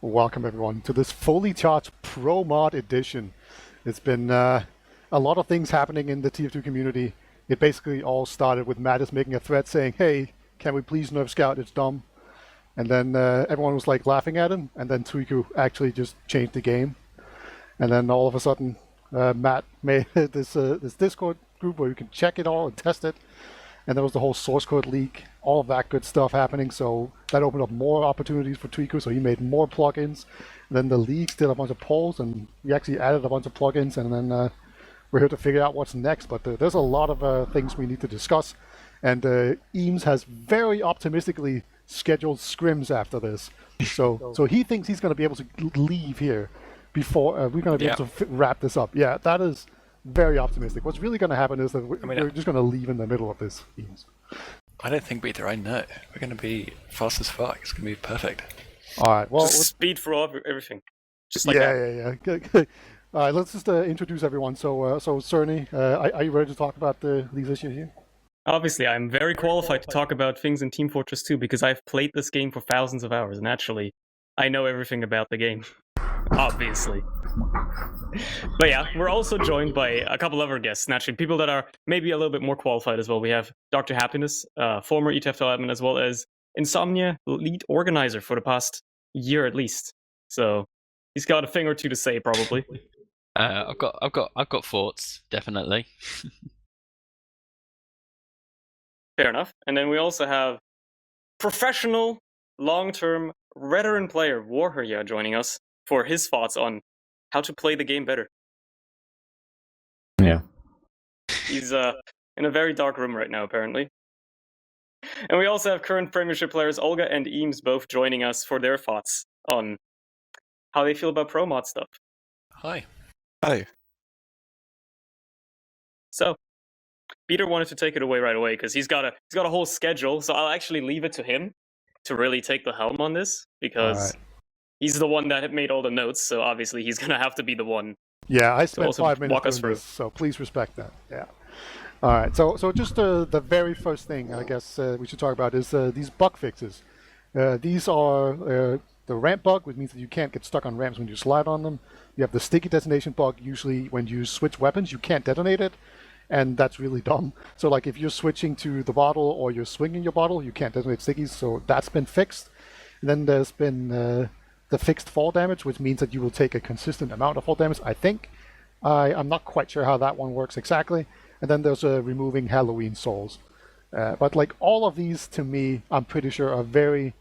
Welcome everyone to this fully charged ProMod edition. It's been a lot of things happening in the TF2 community. It basically all started with Mattis making a threat saying, "Hey, can we please nerf Scout? It's dumb." And then everyone was like laughing at him. And then Twiku actually just changed the game. And then all of a sudden, Matt made this Discord group where you can check it all and test it. And there was the whole source code leak, all of that good stuff happening. So that opened up more opportunities for Twiku. So he made more plugins. And then the leaks did a bunch of polls, and we actually added a bunch of plugins. And then we're here to figure out what's next. But there's a lot of things we need to discuss. And Eames has very optimistically scheduled scrims after this. So he thinks he's going to be able to leave here before we're going to be able to wrap this up. Yeah, that is very optimistic. What's really going to happen is that we're just going to leave in the middle of this. I don't think Peter, I know. We're going to be fast as fuck. It's going to be perfect. All right. Well, just speed for everything. Just like that. Yeah. All right. Let's just introduce everyone. So Cerny, are you ready to talk about these issues here? Obviously, I'm very qualified to talk about things in Team Fortress 2 because I've played this game for thousands of hours, and actually, I know everything about the game. Obviously. But yeah, we're also joined by a couple other guests, naturally, people that are maybe a little bit more qualified as well. We have Dr. Happiness, former ETFL admin, as well as Insomnia lead organizer for the past year at least. So he's got a thing or two to say, probably. I've got thoughts, definitely. Fair enough. And then we also have professional, long-term veteran player Warrior joining us for his thoughts on how to play the game better. Yeah. He's in a very dark room right now, apparently. And we also have current Premiership players Olga and Eames both joining us for their thoughts on how they feel about ProMod stuff. Hi. Hi. So, Peter wanted to take it away right away because he's got a whole schedule. So I'll actually leave it to him to really take the helm on this because he's the one that made all the notes. So obviously he's gonna have to be the one. Yeah, I spent 5 minutes doing this, so please respect that. Yeah. All right. So just the very first thing I guess we should talk about is these bug fixes. These are the ramp bug, which means that you can't get stuck on ramps when you slide on them. You have the sticky detonation bug. Usually when you switch weapons, you can't detonate it. And that's really dumb. So like if you're switching to the bottle or you're swinging your bottle, you can't detonate stickies. So that's been fixed. And then there's been the fixed fall damage, which means that you will take a consistent amount of fall damage, I think. I'm not quite sure how that one works exactly. And then there's removing Halloween souls. But like all of these, to me, I'm pretty sure are very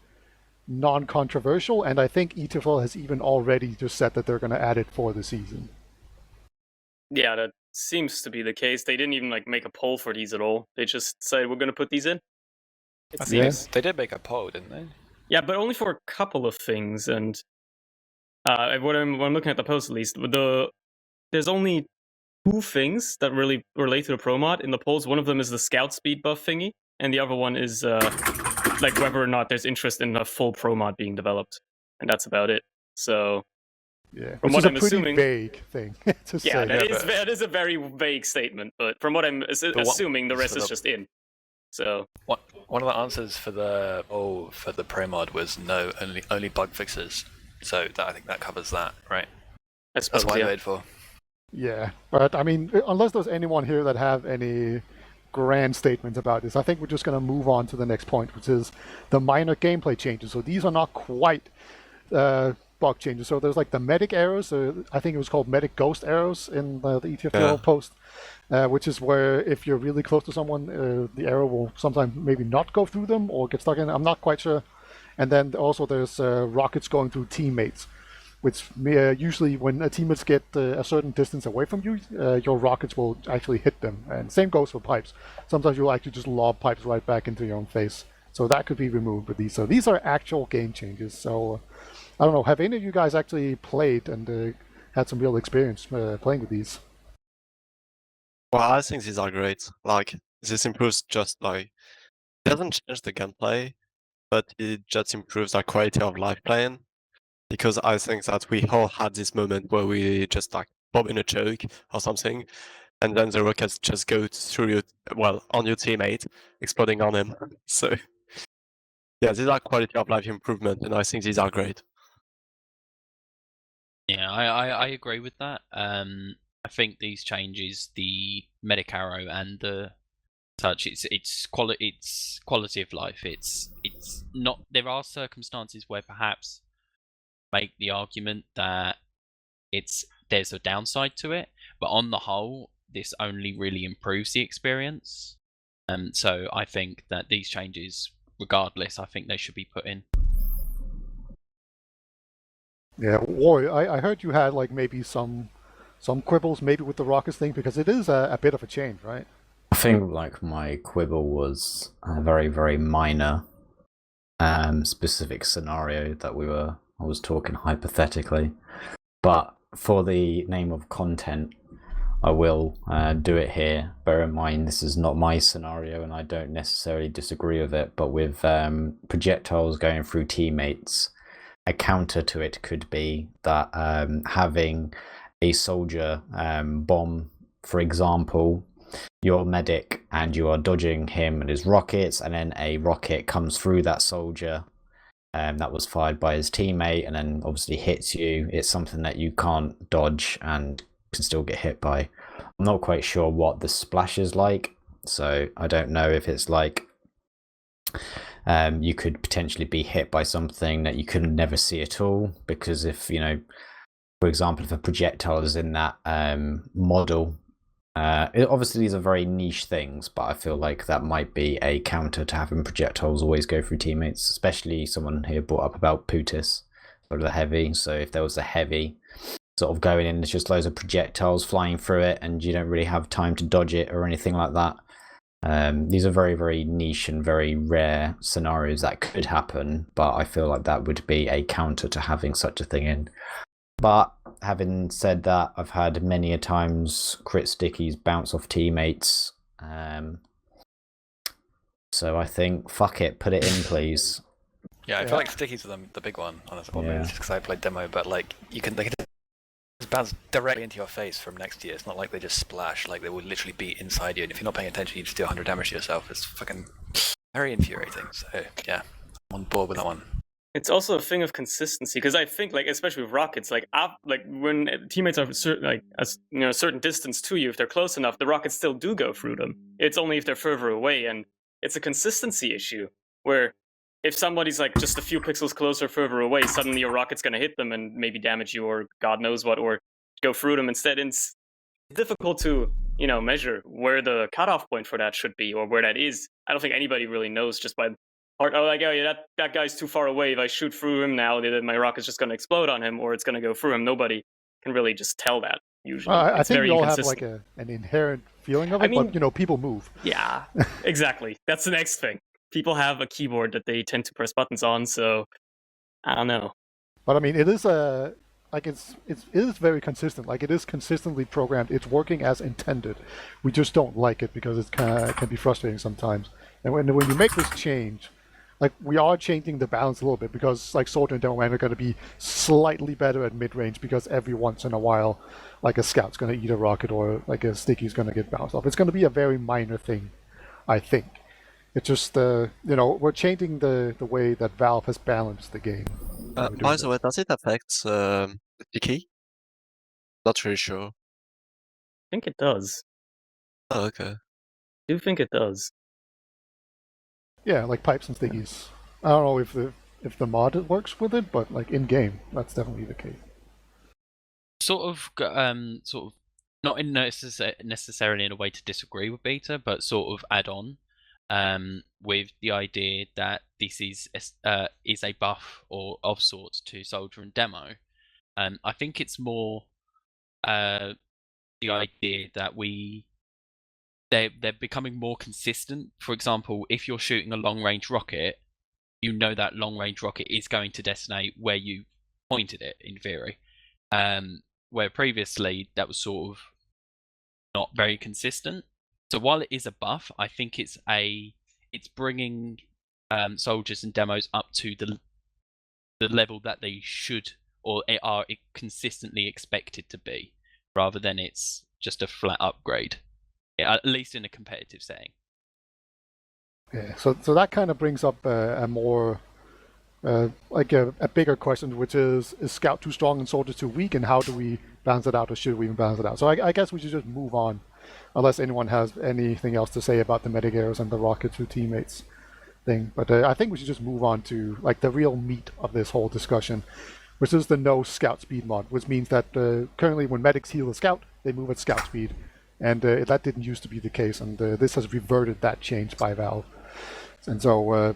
non-controversial. And I think ETFL has even already just said that they're going to add it for the season. Yeah, that seems to be the case. They didn't even make a poll for these at all. They just said we're going to put these in. They did make a poll, didn't they? Yeah, but only for a couple of things. And when I'm looking at the post, at least, there's only 2 things that really relate to the ProMod in the polls. One of them is the scout speed buff thingy, and the other one is whether or not there's interest in a full ProMod being developed, and that's about it. So. Yeah, from which what is I'm a pretty assuming, vague thing to say. Yeah, that is a very vague statement. But from what I'm assuming, the rest is just in. So one of the answers for the ProMod was no, only bug fixes. So I think that covers that, right? That's what I made for. Yeah, but I mean, unless there's anyone here that have any grand statements about this, I think we're just going to move on to the next point, which is the minor gameplay changes. So these are not quite bug changes. So there's like the medic arrows. I think it was called medic ghost arrows in the ETFL post, which is where if you're really close to someone, the arrow will sometimes maybe not go through them or get stuck in. I'm not quite sure. And then also there's rockets going through teammates, which usually when teammates get a certain distance away from you, your rockets will actually hit them. And same goes for pipes. Sometimes you'll actually just lob pipes right back into your own face. So that could be removed with these. So these are actual game changes. So I don't know, have any of you guys actually played and had some real experience playing with these? Well, I think these are great. Like, this improves it doesn't change the gameplay, but it just improves our quality of life playing. Because I think that we all had this moment where we just bob in a choke or something, and then the rockets just go through on your teammate, exploding on him. So, yeah, these are quality of life improvement, and I think these are great. Yeah, I agree with that. I think these changes, the medic arrow and the touch, it's quality of life. It's not. There are circumstances where perhaps make the argument that there's a downside to it, but on the whole, this only really improves the experience. So I think that these changes, regardless, I think they should be put in. Yeah, Roy, I heard you had like maybe some quibbles maybe with the rockets thing because it is a bit of a change, right? I think like my quibble was a very, very minor specific scenario that I was talking hypothetically. But for the name of content, I will do it here. Bear in mind, this is not my scenario, and I don't necessarily disagree with it. But with projectiles going through teammates, a counter to it could be that having a soldier bomb, for example, your medic, and you are dodging him and his rockets, and then a rocket comes through that soldier that was fired by his teammate and then obviously hits you. It's something that you can't dodge and can still get hit by. I'm not quite sure what the splash is like, so I don't know if it's like you could potentially be hit by something that you could never see at all, because if, you know, for example, if a projectile is in that model, obviously these are very niche things, but I feel like that might be a counter to having projectiles always go through teammates, especially someone here brought up about Putis, sort of the heavy. So if there was a heavy sort of going in, there's just loads of projectiles flying through it and you don't really have time to dodge it or anything like that. These are very, very niche and very rare scenarios that could happen, but I feel like that would be a counter to having such a thing in. But having said that, I've had many a times crit stickies bounce off teammates. So I think, fuck it, put it in, please. Yeah, I feel like stickies are the big one, honestly. Well, maybe it's just because I played demo, but like they can just bounce directly into your face from next to you. It's not like they just splash, like they will literally be inside you, and if you're not paying attention, you just do 100 damage to yourself. It's fucking very infuriating. So yeah, I'm on board with that one. It's also a thing of consistency, because I think, like, especially with rockets, like when teammates are a certain distance to you, if they're close enough, the rockets still do go through them. It's only if they're further away, and it's a consistency issue where if somebody's like just a few pixels closer, further away, suddenly your rocket's going to hit them and maybe damage you, or God knows what, or go through them instead. It's difficult to measure where the cutoff point for that should be or where that is. I don't think anybody really knows just by. Oh, like, oh yeah, that guy's too far away. If I shoot through him now, my rocket's just going to explode on him, or it's going to go through him. Nobody can really just tell that, usually. I think we all have like an inherent feeling of it, but people move. Yeah, exactly. That's the next thing. People have a keyboard that they tend to press buttons on, so I don't know. But I mean, it is it is very consistent. Like, it is consistently programmed. It's working as intended. We just don't like it because it can be frustrating sometimes. And when you make this change, like, we are changing the balance a little bit, because like Soldier and Demoman are going to be slightly better at mid-range, because every once in a while, like a scout's going to eat a rocket or like a sticky's going to get bounced off. It's going to be a very minor thing, I think. It's just we're changing the way that Valve has balanced the game. By the way, does it affect the key? Not really sure. I think it does. Oh, okay. I do think it does. Yeah, like pipes and stickies. I don't know if the mod works with it, but like in game, that's definitely the case. Sort of not in necessarily in a way to disagree with Beta, but sort of add on with the idea that this is a buff or of sorts to Soldier and Demo. I think it's more the idea that they're becoming more consistent. For example, if you're shooting a long-range rocket, you know that long-range rocket is going to detonate where you pointed it, in theory. Where previously that was sort of not very consistent. So while it is a buff, I think it's bringing soldiers and demos up to the level that they should or are consistently expected to be, rather than it's just a flat upgrade. At least in a competitive setting. Yeah, so that kind of brings up a more like a bigger question, which is Scout too strong and Soldier too weak, and how do we balance it out, or should we even balance it out? So I guess we should just move on, unless anyone has anything else to say about the Medigears and the Rocket 2 teammates thing. But I think we should just move on to like the real meat of this whole discussion, which is the no Scout speed mod, which means that currently when medics heal a Scout, they move at Scout speed, and that didn't used to be the case, and this has reverted that change by Valve. And so,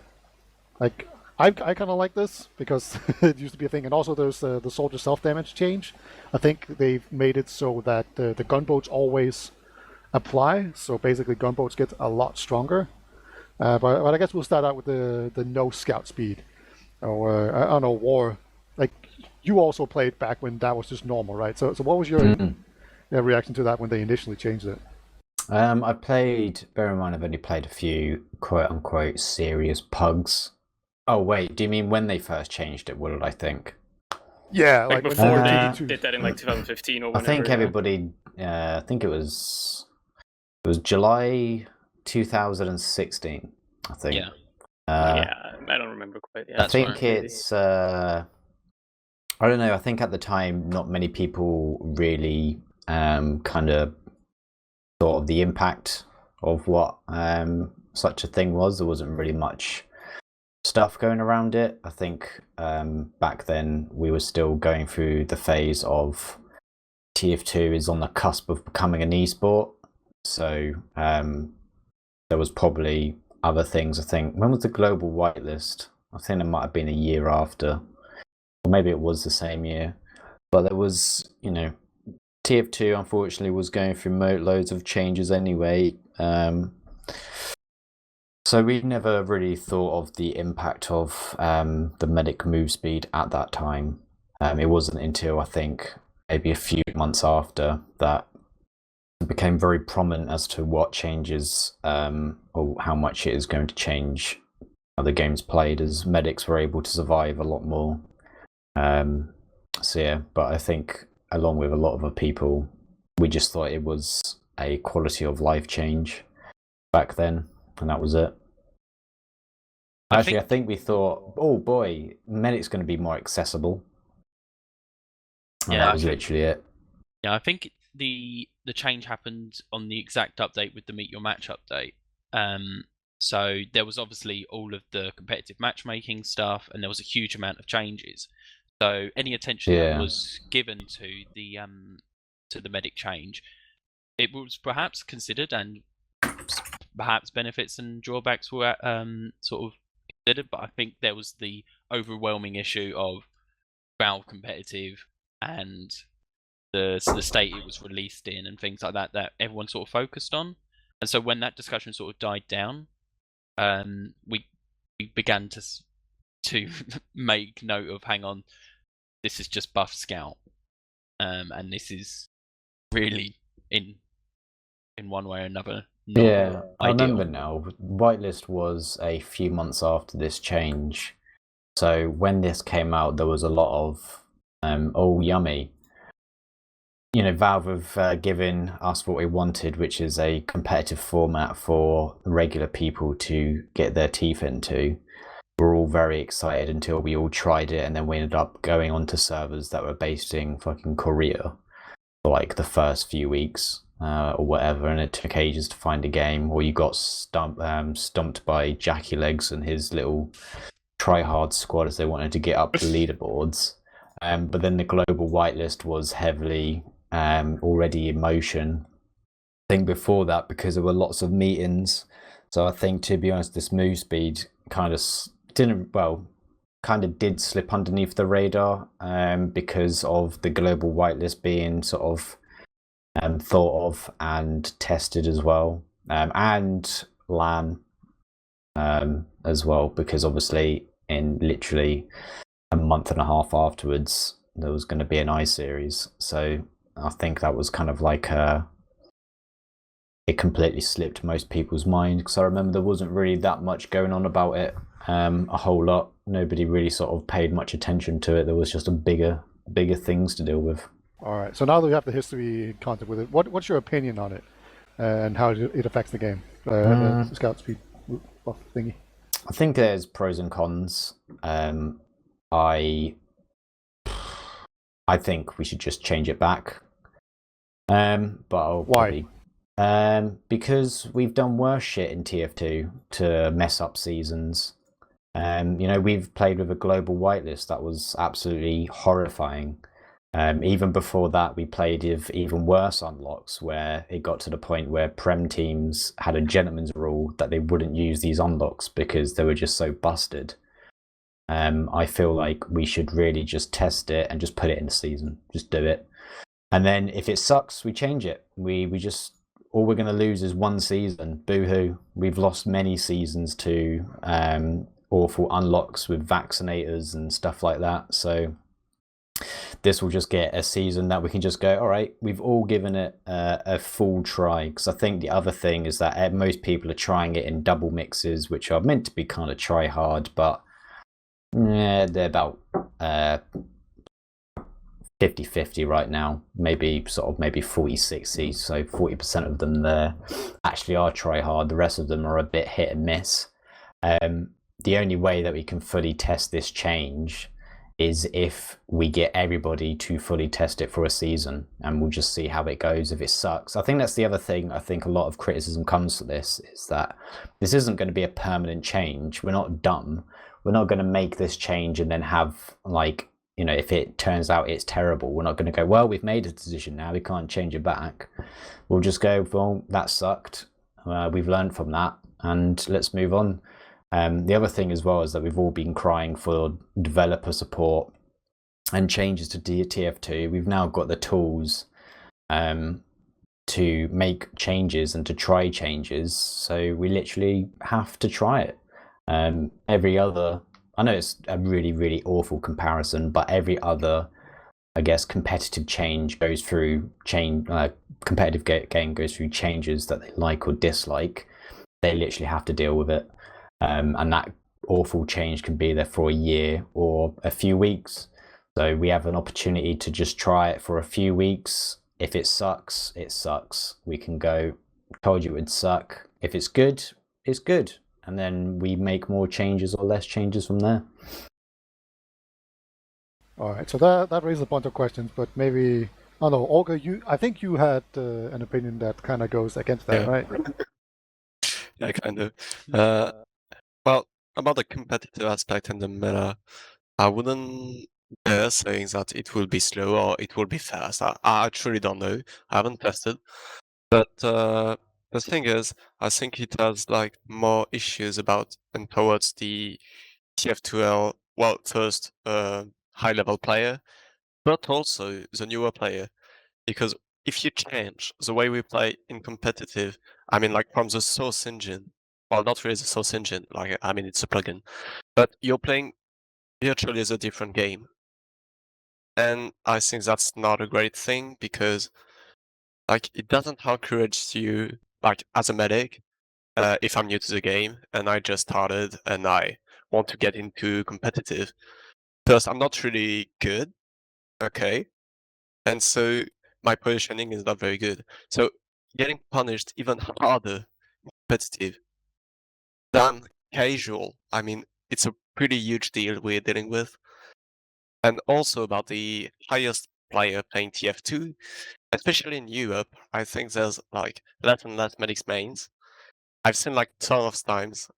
like, I kind of like this because it used to be a thing, and also there's the soldier self-damage change. I think they've made it so that the gunboats always apply, so basically gunboats get a lot stronger. But I guess we'll start out with the no Scout speed. Or I don't know, War. Like, you also played back when that was just normal, right? So what was your reaction to that when they initially changed it? I played, bear in mind I've only played a few quote-unquote serious pugs. Oh wait, do you mean when they first changed it, Will, I think? Yeah, like when before they they did did that in like 2015 or I whenever. think everybody, I think it was July 2016, I think. Yeah. Yeah, I don't remember quite. Yeah, I think right. it's, I don't know, I think at the time not many people really kind of thought of the impact of what such a thing was. There wasn't really much stuff going around it. I think back then we were still going through the phase of TF2 is on the cusp of becoming an esport. So there was probably other things. I think, when was the global whitelist? I think it might have been a year after, or maybe it was the same year. But there was, you know, TF2 unfortunately was going through loads of changes anyway. So we never really thought of the impact of the medic move speed at that time. It wasn't until I think maybe a few months after that it became very prominent as to what changes or how much it is going to change how the game's played, as medics were able to survive a lot more. So yeah, but I think along with a lot of other people, we just thought it was a quality of life change back then, and that was it. I think we thought, oh boy, medic's going to be more accessible. And that was literally it. Yeah, I think the change happened on the exact update with the Meet Your Match update. So there was obviously all of the competitive matchmaking stuff, and there was a huge amount of changes. So any attention that was given to the medic change, it was perhaps considered, and perhaps benefits and drawbacks were sort of considered. But I think there was the overwhelming issue of Valve competitive and the state it was released in and things like that everyone sort of focused on. And so when that discussion sort of died down, we began to make note of, hang on, this is just buff Scout, and this is really in one way or another not ideal. I remember now. Whitelist was a few months after this change, so when this came out, there was a lot of oh yummy. You know, Valve have given us what we wanted, which is a competitive format for regular people to get their teeth into. We're all very excited until we all tried it, and then we ended up going onto servers that were based in fucking Korea for like the first few weeks or whatever, and it took ages to find a game, or you got stumped by Jackie Legs and his little try-hard squad as they wanted to get up the leaderboards. But then the global whitelist was heavily already in motion. I think before that, because there were lots of meetings. So I think, to be honest, this move speed kind of did slip underneath the radar because of the global whitelist being sort of thought of and tested as well, and LAN as well, because obviously in literally a month and a half afterwards there was going to be an iSeries. So I think that was kind of like it completely slipped most people's mind, because I remember there wasn't really that much going on about it, a whole lot. Nobody really sort of paid much attention to it. There was just bigger things to deal with. All right, so now that we have the history content with it, what's your opinion on it and how it affects the game, the Scout speed buff thingy? I think there's pros and cons. I think we should just change it back. But I'll Why? probably because we've done worse shit in TF2 to mess up seasons. We've played with a global whitelist that was absolutely horrifying. Even before that, we played with even worse unlocks, where it got to the point where Prem teams had a gentleman's rule that they wouldn't use these unlocks because they were just so busted. I feel like we should really just test it and just put it in the season. Just do it. And then if it sucks, we change it. We just, all we're going to lose is one season. Boo-hoo. We've lost many seasons to awful unlocks with vaccinators and stuff like that. So this will just get a season that we can just go, all right, we've all given it a full try. Because I think the other thing is that most people are trying it in double mixes, which are meant to be kind of try hard, but they're about 50-50 right now, maybe 40-60, so 40% of them there actually are try hard, the rest of them are a bit hit and miss. The only way that we can fully test this change is if we get everybody to fully test it for a season, and we'll just see how it goes. If it sucks, I think that's the other thing. I think a lot of criticism comes to this is that this isn't going to be a permanent change. We're not dumb. We're not going to make this change and then have, like, if it turns out it's terrible, we're not going to go, well, we've made a decision now, we can't change it back. We'll just go, well, that sucked. We've learned from that, and let's move on. The other thing as well is that we've all been crying for developer support and changes to TF2. We've now got the tools to make changes and to try changes, so we literally have to try it. I know it's a really, really awful comparison, but every other, I guess, competitive change goes through competitive game goes through changes that they like or dislike. They literally have to deal with it. And that awful change can be there for a year or a few weeks. So we have an opportunity to just try it for a few weeks. If it sucks, it sucks. We can go, told you it would suck. If it's good, it's good. And then we make more changes or less changes from there. All right, so that raises a bunch of questions, but maybe, I don't know, Olga, I think you had an opinion that kind of goes against that, Yeah. right? Yeah, kind of. Well, about the competitive aspect and the meta, I wouldn't dare saying that it will be slow or it will be fast. I truly don't know. I haven't tested. But the thing is, I think it has like more issues about and towards the TF2L, well, first high-level player, but also the newer player. Because if you change the way we play in competitive, I mean, like from the source engine, well, not really the source engine, like, I mean, it's a plugin, but you're playing virtually as a different game. And I think that's not a great thing because, like, it doesn't encourage you, like, as a medic, if I'm new to the game and I just started and I want to get into competitive. First, I'm not really good, okay? And so my positioning is not very good. So getting punished even harder competitive than casual, I mean, it's a pretty huge deal we're dealing with. And also about the highest player playing TF2, especially in Europe, I think there's like less and less medics mains. I've seen like tons of times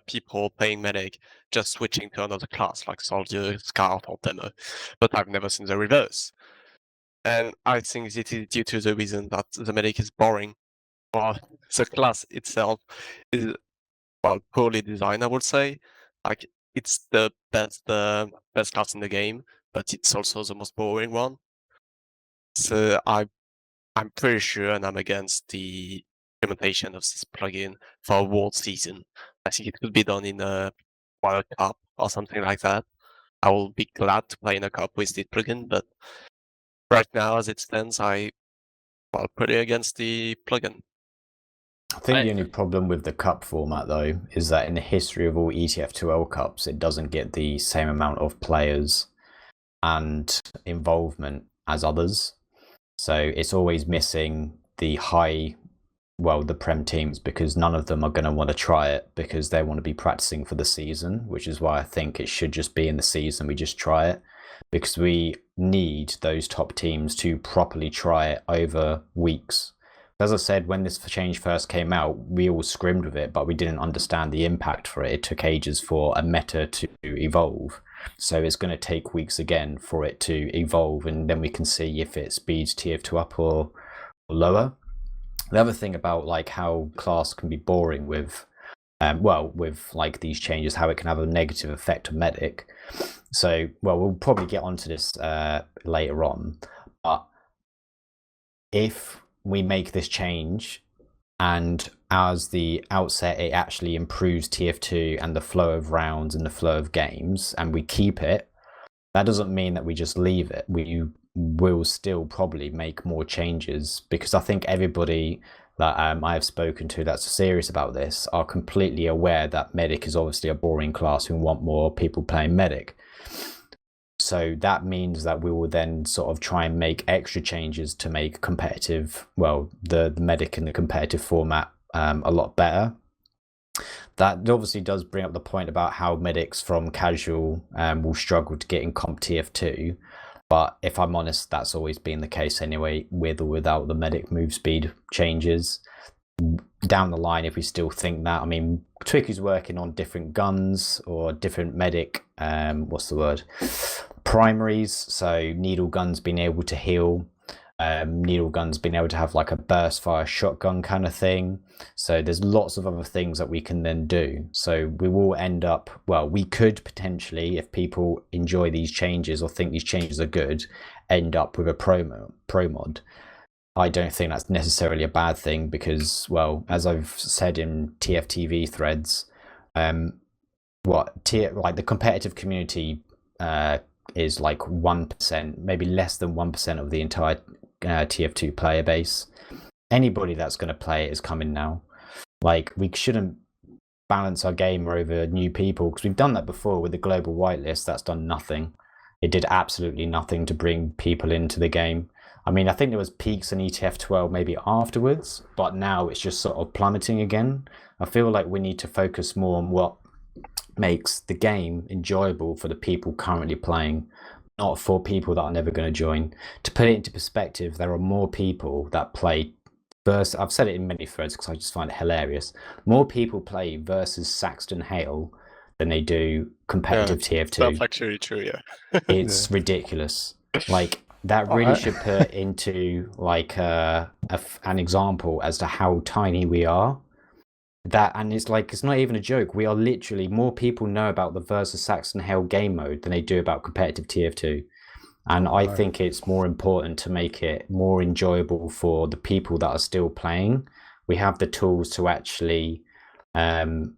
people playing medic just switching to another class like soldier, scout, or demo, but I've never seen the reverse. And I think it is due to the reason that the medic is boring, or the class itself is, well, poorly designed, I would say. Like, it's the best class in the game, but it's also the most boring one. So I'm pretty sure, and I'm against the implementation of this plugin for a world season. I think it could be done in a World Cup or something like that. I will be glad to play in a cup with this plugin, but right now, as it stands, pretty against the plugin. I think the only problem with the cup format, though, is that in the history of all ETF2L cups, it doesn't get the same amount of players and involvement as others. So it's always missing the high the Prem teams, because none of them are going to want to try it because they want to be practicing for the season, which is why I think it should just be in the season. We just try it because we need those top teams to properly try it over weeks. As I said, when this change first came out, we all scrimmed with it, but we didn't understand the impact for it. It took ages for a meta to evolve. So it's going to take weeks again for it to evolve, and then we can see if it speeds TF2 up or lower. The other thing about like how class can be boring with with like these changes, how it can have a negative effect on medic. So we'll probably get onto this later on, but if we make this change and as the outset it actually improves TF2 and the flow of rounds and the flow of games, and we keep it, that doesn't mean that we just leave it. We will still probably make more changes, because I think everybody that I have spoken to that's serious about this are completely aware that medic is obviously a boring class who want more people playing medic. So that means that we will then sort of try and make extra changes to make competitive, the medic in the competitive format a lot better. That obviously does bring up the point about how medics from casual will struggle to get in comp TF2. But if I'm honest, that's always been the case anyway, with or without the medic move speed changes. Down the line, if we still think that, I mean, Twicky's working on different guns or different medic, primaries. So needle guns being able to heal, needle guns being able to have like a burst fire shotgun kind of thing. So there's lots of other things that we can then do. So we will end up, we could potentially, if people enjoy these changes or think these changes are good, end up with a ProMod. I don't think that's necessarily a bad thing, because, as I've said in TFTV threads, the competitive community is like 1%, maybe less than 1% of the entire TF2 player base. Anybody that's going to play it is coming now. Like, we shouldn't balance our game over new people, because we've done that before with the global whitelist. That's done nothing. It did absolutely nothing to bring people into the game. I mean, I think there was peaks in ETF12 maybe afterwards, but now it's just sort of plummeting again. I feel like we need to focus more on what makes the game enjoyable for the people currently playing, not for people that are never going to join. To put it into perspective, there are more people that play versus, I've said it in many threads because I just find it hilarious, more people play versus Saxton Hale than they do competitive TF2. That's actually true, yeah. It's ridiculous. Like, that really should put into like an example as to how tiny we are. And it's like, it's not even a joke. We are literally, more people know about the versus Saxton Hale game mode than they do about competitive TF2. And I think it's more important to make it more enjoyable for the people that are still playing. We have the tools to actually, we'll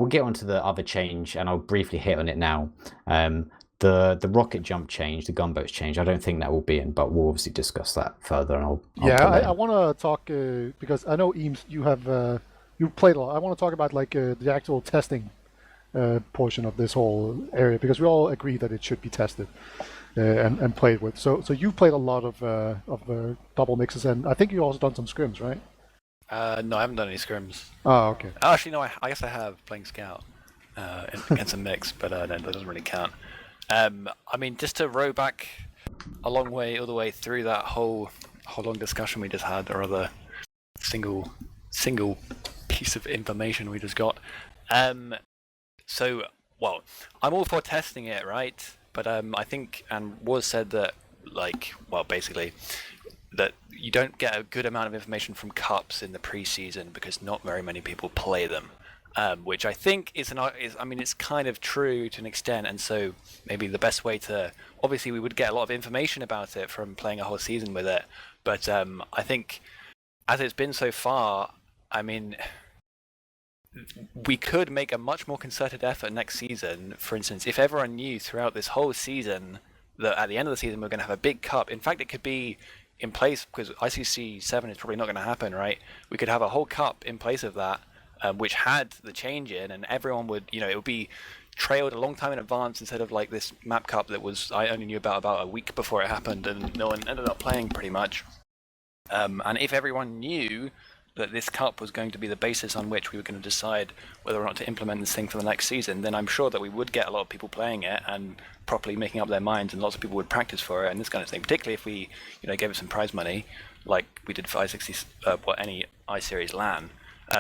get onto the other change, and I'll briefly hit on it now. The rocket jump change, the gunboats change, I don't think that will be in, but we'll obviously discuss that further. And I want to talk because I know Eames, you played a lot. I want to talk about like the actual testing portion of this whole area, because we all agree that it should be tested and played with. So you played a lot of double mixes, and I think you also done some scrims, right? No, I haven't done any scrims. Oh, okay. Actually, no, I guess I have, playing Scout against a mix, but no, that doesn't really count. I mean, just to row back a long way, all the way through that whole long discussion we just had, or other single piece of information we just got. So, I'm all for testing it, right? But I think, and was said that, basically, that you don't get a good amount of information from cups in the pre-season because not very many people play them. Which I think it's kind of true to an extent, and so maybe the best way to, obviously we would get a lot of information about it from playing a whole season with it, but I think as it's been so far, I mean, we could make a much more concerted effort next season. For instance, if everyone knew throughout this whole season that at the end of the season we're going to have a big cup, in fact it could be in place, because ICC 7 is probably not going to happen, right? We could have a whole cup in place of that, which had the change in, and everyone would, it would be trailed a long time in advance, instead of like this map cup that I only knew about a week before it happened, and no one ended up playing pretty much. And if everyone knew that this cup was going to be the basis on which we were going to decide whether or not to implement this thing for the next season, then I'm sure that we would get a lot of people playing it and properly making up their minds, and lots of people would practice for it and this kind of thing. Particularly if we, gave it some prize money, like we did for I-60, any I-Series LAN.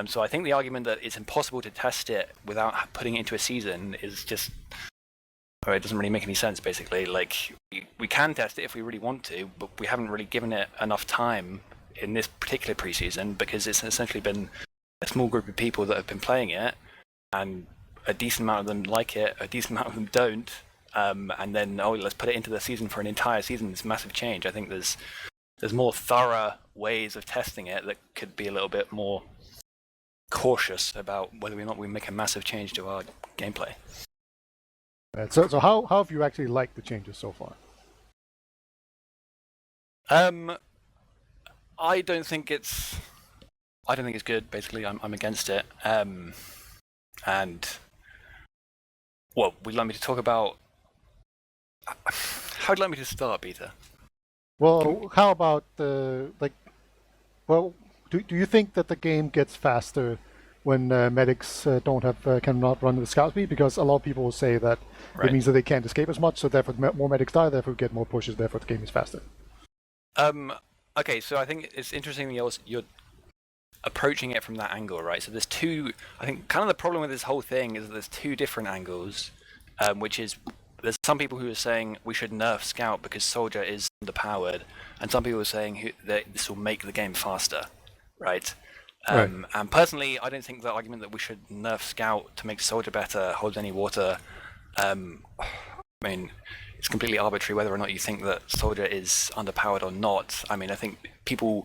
So I think the argument that it's impossible to test it without putting it into a season is just, it doesn't really make any sense. Basically, like we can test it if we really want to, but we haven't really given it enough time in this particular preseason because it's essentially been a small group of people that have been playing it, and a decent amount of them like it, a decent amount of them don't, and then let's put it into the season for an entire season. It's a massive change. I think there's more thorough ways of testing it that could be a little bit more cautious about whether or not we make a massive change to our gameplay. So how have you actually liked the changes so far? I don't think it's good. Basically, I'm against it. And well, would you like me to talk about? How would you like me to start, Peter? Well, how about well, do you think that the game gets faster when medics cannot run with scout speed? Because a lot of people will say that it means that they can't escape as much, so therefore more medics die, therefore we get more pushes, therefore the game is faster. Okay, so I think it's interesting that you're approaching it from that angle, right? So there's two. I think kind of the problem with this whole thing is that there's two different angles, which is there's some people who are saying we should nerf scout because soldier is underpowered, and some people are saying that this will make the game faster, right? And personally, I don't think the argument that we should nerf scout to make soldier better holds any water. I mean, it's completely arbitrary whether or not you think that soldier is underpowered or not. I mean, I think people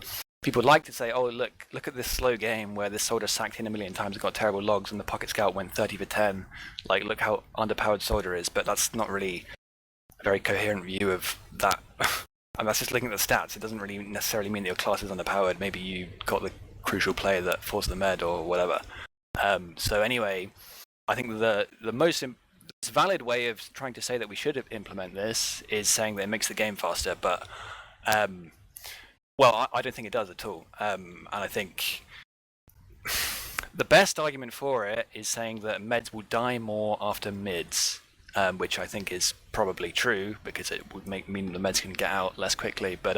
like to say, oh, look at this slow game where this soldier sacked in a million times and got terrible logs, and the pocket scout went 30 for 10. Like, look how underpowered soldier is. But that's not really a very coherent view of that. And that's just looking at the stats. It doesn't really necessarily mean that your class is underpowered. Maybe you got the crucial play that forced the med or whatever. So anyway, I think the most valid way of trying to say that we should implement this is saying that it makes the game faster, but well, I don't think it does at all. And I think the best argument for it is saying that meds will die more after mids, which I think is probably true because it would mean the meds can get out less quickly. But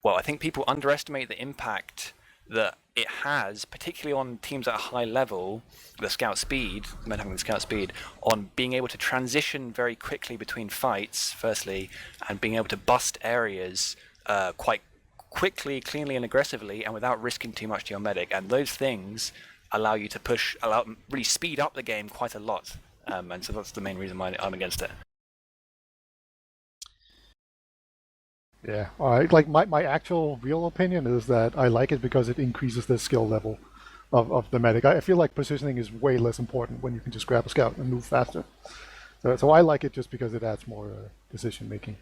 well, I think people underestimate the impact that it has, particularly on teams at a high level, the scout speed, men having the scout speed, on being able to transition very quickly between fights, firstly, and being able to bust areas quite quickly, cleanly, and aggressively, and without risking too much to your medic. And those things allow you to really speed up the game quite a lot. And so that's the main reason why I'm against it. Yeah, like my actual real opinion is that I like it because it increases the skill level of the medic. I feel like positioning is way less important when you can just grab a scout and move faster. So I like it just because it adds more decision making.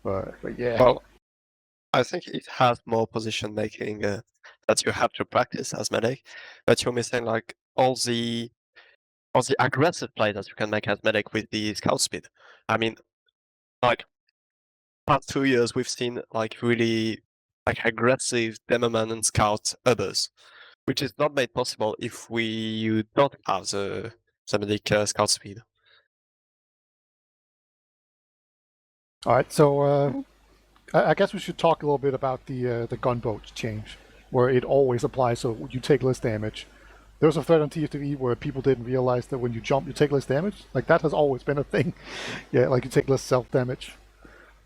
But yeah. Well, I think it has more position making that you have to practice as medic, but you're missing like all the aggressive play that you can make as medic with the scout speed. I mean, like past 2 years we've seen like really like aggressive demoman and scout others, which is not made possible if you don't have the medic scout speed. All right, so I guess we should talk a little bit about the gunboat change, where it always applies, so you take less damage. There was a thread on TF2E where people didn't realize that when you jump, you take less damage. Like, that has always been a thing. Yeah, like you take less self-damage.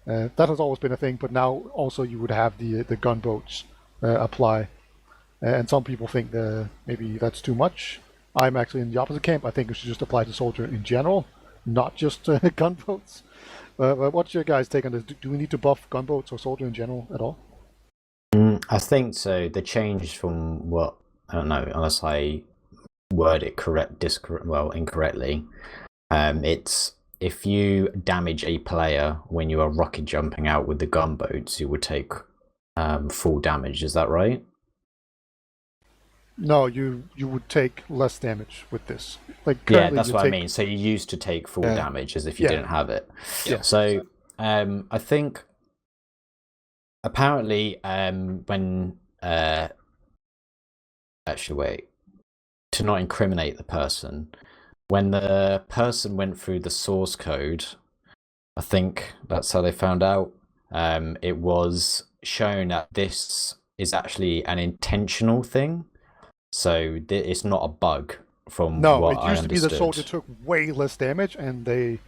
That has always been a thing, but now also you would have the gunboats apply. And some people think maybe that's too much. I'm actually in the opposite camp. I think it should just apply to soldier in general, not just gunboats. What's your guys' take on this? Do we need to buff gunboats or soldier in general at all? I think so. The change from what, I don't know, unless I word it incorrectly. It's if you damage a player when you are rocket jumping out with the gunboats, you would take full damage. Is that right? No, you would take less damage with this. Like, yeah, that's what I mean. So you used to take full damage as if you didn't have it. Yeah. So I think apparently, when actually, wait, to not incriminate the person, when the person went through the source code, I think that's how they found out. It was shown that this is actually an intentional thing, so it's not a bug from No, what it I used to be the understood. soldier took way less damage, and they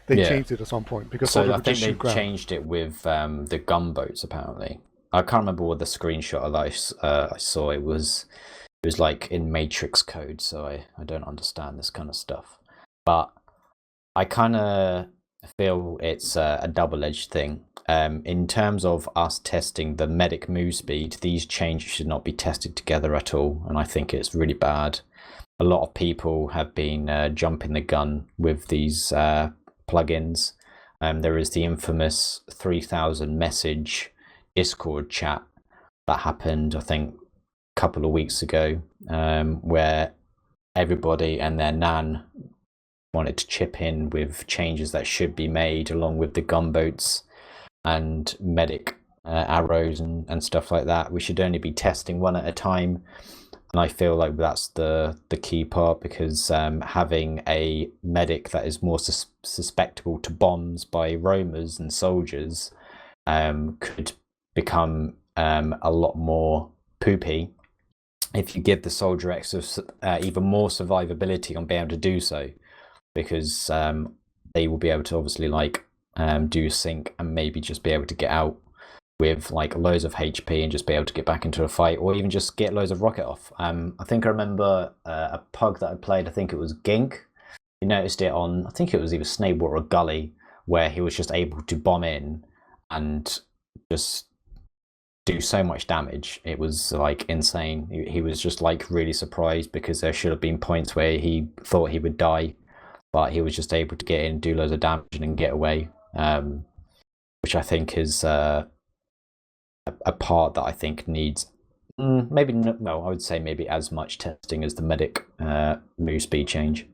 Yeah. changed it at some point because So soldier I would think just they shoot ground. changed it with the gunboats. Apparently, I can't remember what the screenshot that I saw. It was like in Matrix code, so I don't understand this kind of stuff. But I kind of feel it's a double-edged thing. In terms of us testing the medic move speed, these changes should not be tested together at all, and I think it's really bad. A lot of people have been jumping the gun with these plugins. There is the infamous 3000 message Discord chat that happened, I think, a couple of weeks ago, where everybody and their nan wanted to chip in with changes that should be made, along with the gunboats and medic arrows and stuff like that. We should only be testing one at a time. And I feel like that's the key part, because having a medic that is more susceptible to bombs by roamers and soldiers could become a lot more poopy if you give the soldier even more survivability on being able to do so, because they will be able to obviously do sync and maybe just be able to get out with like loads of HP and just be able to get back into a fight, or even just get loads of rocket off. I think I remember a pug that I played, I think it was Gink. You noticed it on, I think it was either Snakebot or Gully, where he was just able to bomb in and just do so much damage. It was like insane. He was just like really surprised, because there should have been points where he thought he would die, but he was just able to get in, do loads of damage, and then get away, which I think is a part that I think needs maybe I would say maybe as much testing as the medic move speed change.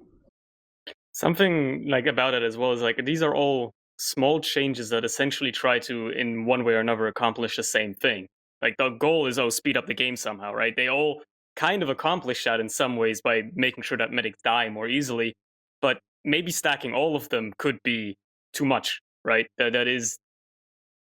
Something like about it as well is like these are all small changes that essentially try to, in one way or another, accomplish the same thing. Like the goal is speed up the game somehow, right? They all kind of accomplish that in some ways by making sure that medics die more easily, but maybe stacking all of them could be too much, right? That is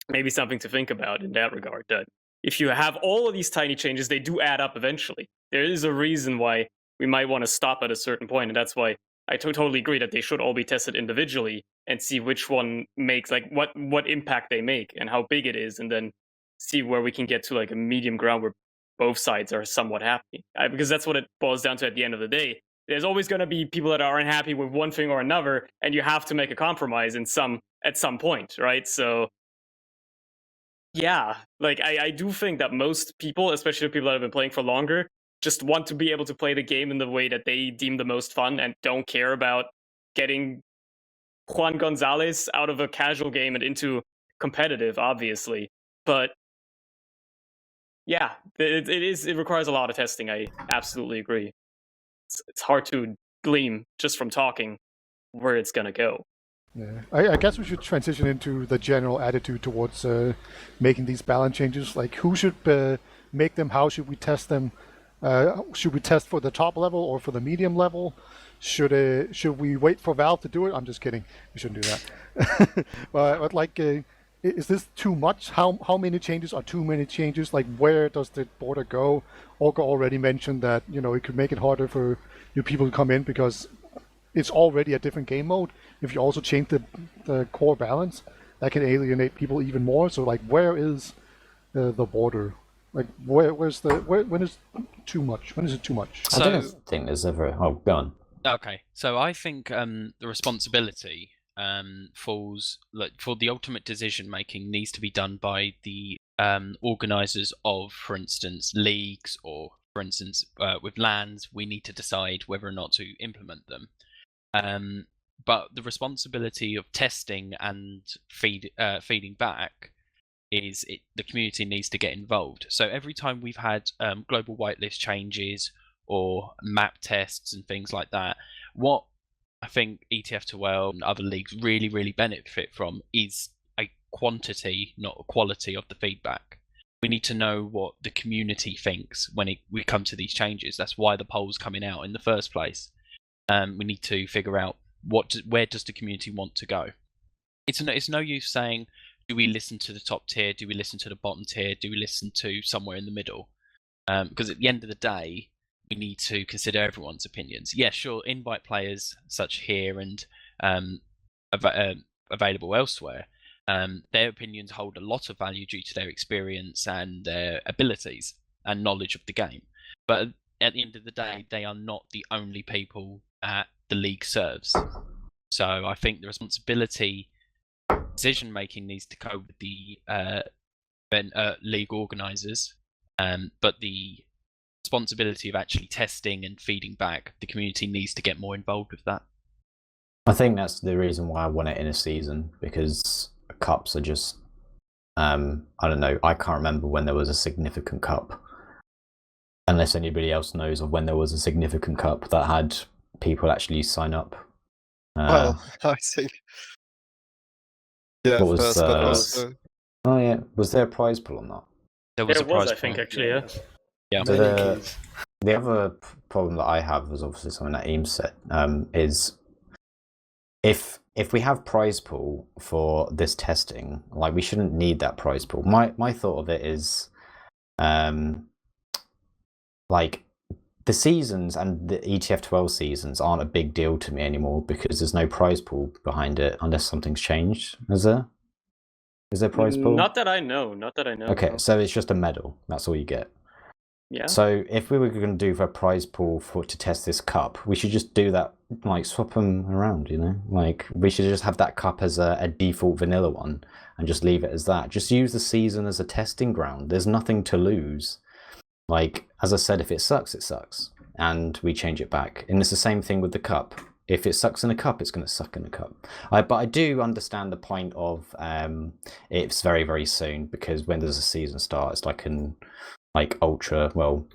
maybe something to think about in that regard. That if you have all of these tiny changes, they do add up eventually. There is a reason why we might want to stop at a certain point, and that's why I totally agree that they should all be tested individually and see which one makes like what impact they make and how big it is, and then see where we can get to like a medium ground where both sides are somewhat happy. Because that's what it boils down to at the end of the day. There's always going to be people that are unhappy with one thing or another, and you have to make a compromise at some point, right? So yeah, like I do think that most people, especially people that have been playing for longer, just want to be able to play the game in the way that they deem the most fun and don't care about getting Juan Gonzalez out of a casual game and into competitive, obviously. But yeah, it requires a lot of testing. I absolutely agree. It's hard to glean just from talking where it's gonna go. Yeah, I guess we should transition into the general attitude towards making these balance changes. Like, who should make them? How should we test them? Should we test for the top level or for the medium level? Should we wait for Valve to do it? I'm just kidding. We shouldn't do that. but like, is this too much? How many changes are too many changes? Like, where does the border go? Olga already mentioned that it could make it harder for new people to come in because it's already a different game mode. If you also change the core balance, that can alienate people even more. So like, where is the border? Like, when is too much? When is it too much? I don't think there's ever. Oh, go on. Okay, so I think the responsibility falls for the ultimate decision making needs to be done by the organizers of, for instance, leagues, or for instance with LANs. We need to decide whether or not to implement them. But the responsibility of testing and feeding back is the community needs to get involved. So every time we've had global whitelist changes or map tests and things like that, what I think ETF2L and other leagues really benefit from is a quantity, not quality of the feedback. We need to know what the community thinks when we come to these changes. That's why the poll's coming out in the first place. We need to figure out where does the community want to go. It's no use saying, do we listen to the top tier? Do we listen to the bottom tier? Do we listen to somewhere in the middle? Because at the end of the day, we need to consider everyone's opinions. Yeah, sure, invite players such here and available elsewhere. Their opinions hold a lot of value due to their experience and their abilities and knowledge of the game. But at the end of the day, they are not the only people that the league serves. So I think the responsibility, decision making needs to go with the league organisers, but the responsibility of actually testing and feeding back, the community needs to get more involved with that. I think that's the reason why I want it in a season, because cups are just, I don't know, I can't remember when there was a significant cup, unless anybody else knows of when there was a significant cup that had people actually sign up. Well, I think. Yeah, What was, first, but also. Oh yeah, was there a prize pool on that? There was There a prize I think, pool. actually, yeah. Yeah. So the other problem that I have was obviously something that Eames said, is if we have prize pool for this testing, like, we shouldn't need that prize pool. My thought of it is, like, the seasons and the ETF 12 seasons aren't a big deal to me anymore because there's no prize pool behind it unless something's changed. Is there? Is there prize pool? Not that I know. Okay, no. so it's just a medal. That's all you get. Yeah. So if we were going to do a prize pool to test this cup, we should just do that, like, swap them around, you know? Like, we should just have that cup as a default vanilla one and just leave it as that. Just use the season as a testing ground. There's nothing to lose. Like, as I said, if it sucks, it sucks. And we change it back. And it's the same thing with the cup. If it sucks in a cup, it's going to suck in a cup. But I do understand the point of it's very, very soon, because when does a season start? It's like ultra. Well,